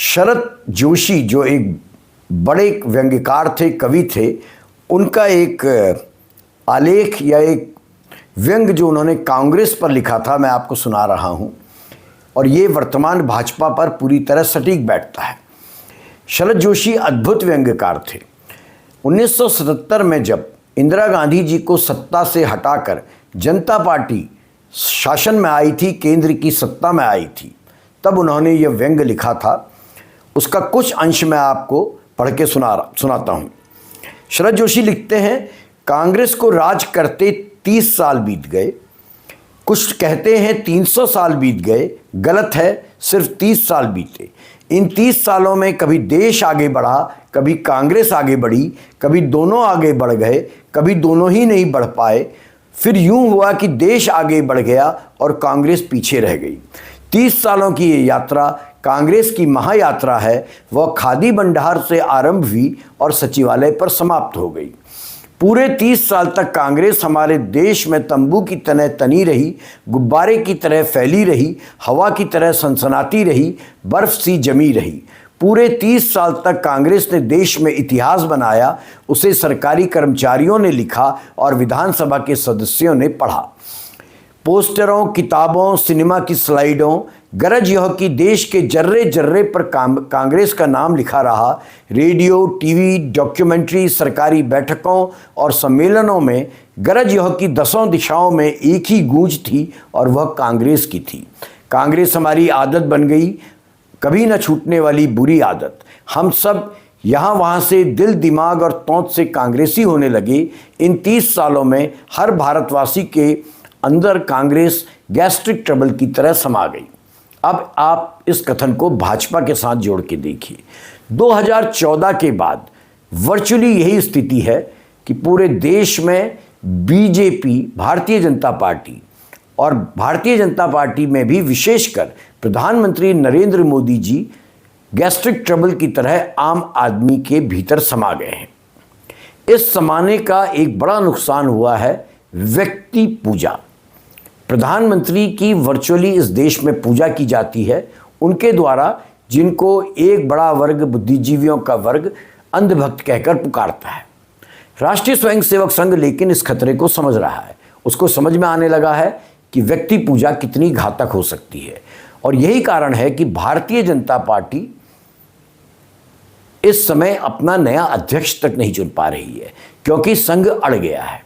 शरद जोशी जो एक बड़े व्यंग्यकार थे, कवि थे, उनका एक आलेख या एक व्यंग्य जो उन्होंने कांग्रेस पर लिखा था, मैं आपको सुना रहा हूं और ये वर्तमान भाजपा पर पूरी तरह सटीक बैठता है। शरद जोशी अद्भुत व्यंग्यकार थे। 1977 में जब इंदिरा गांधी जी को सत्ता से हटाकर जनता पार्टी शासन में आई थी, केंद्र की सत्ता में आई थी, तब उन्होंने ये व्यंग्य लिखा था। उसका कुछ अंश मैं आपको पढ़ के सुनाता हूँ। शरद जोशी लिखते हैं, कांग्रेस को राज करते 30 साल बीत गए, कुछ कहते हैं 300 साल बीत गए, गलत है, सिर्फ 30 साल बीते। इन 30 सालों में कभी देश आगे बढ़ा, कभी कांग्रेस आगे बढ़ी, कभी दोनों आगे बढ़ गए, कभी दोनों ही नहीं बढ़ पाए। फिर यूं हुआ कि देश आगे बढ़ गया और कांग्रेस पीछे रह गई। 30 सालों की ये यात्रा कांग्रेस की महायात्रा है। वह खादी भंडार से आरंभ हुई और सचिवालय पर समाप्त हो गई। पूरे 30 साल तक कांग्रेस हमारे देश में तंबू की तरह तनी रही, गुब्बारे की तरह फैली रही, हवा की तरह सनसनाती रही, बर्फ सी जमी रही। पूरे 30 साल तक कांग्रेस ने देश में इतिहास बनाया। उसे सरकारी कर्मचारियों ने लिखा और विधानसभा के सदस्यों ने पढ़ा। पोस्टरों, किताबों, सिनेमा की स्लाइडों, गरज यह कि देश के जर्रे जर्रे पर कांग्रेस का नाम लिखा रहा। रेडियो, टीवी, डॉक्यूमेंट्री, सरकारी बैठकों और सम्मेलनों में गरज यह कि 10 दिशाओं में एक ही गूंज थी और वह कांग्रेस की थी। कांग्रेस हमारी आदत बन गई, कभी न छूटने वाली बुरी आदत। हम सब यहाँ वहाँ से दिल, दिमाग और तौंत से कांग्रेसी होने लगे। इन 30 सालों में हर भारतवासी के अंदर कांग्रेस गैस्ट्रिक ट्रबल की तरह समा गई। अब आप इस कथन को भाजपा के साथ जोड़ के देखिए। 2014 के बाद वर्चुअली यही स्थिति है कि पूरे देश में बीजेपी, भारतीय जनता पार्टी, और भारतीय जनता पार्टी में भी विशेषकर प्रधानमंत्री नरेंद्र मोदी जी गैस्ट्रिक ट्रबल की तरह आम आदमी के भीतर समा गए हैं। इस समाने का एक बड़ा नुकसान हुआ है व्यक्ति पूजा। प्रधानमंत्री की वर्चुअली इस देश में पूजा की जाती है उनके द्वारा, जिनको एक बड़ा वर्ग, बुद्धिजीवियों का वर्ग, अंधभक्त कहकर पुकारता है। राष्ट्रीय स्वयंसेवक संघ लेकिन इस खतरे को समझ रहा है। उसको समझ में आने लगा है कि व्यक्ति पूजा कितनी घातक हो सकती है और यही कारण है कि भारतीय जनता पार्टी इस समय अपना नया अध्यक्ष तक नहीं चुन पा रही है, क्योंकि संघ अड़ गया है।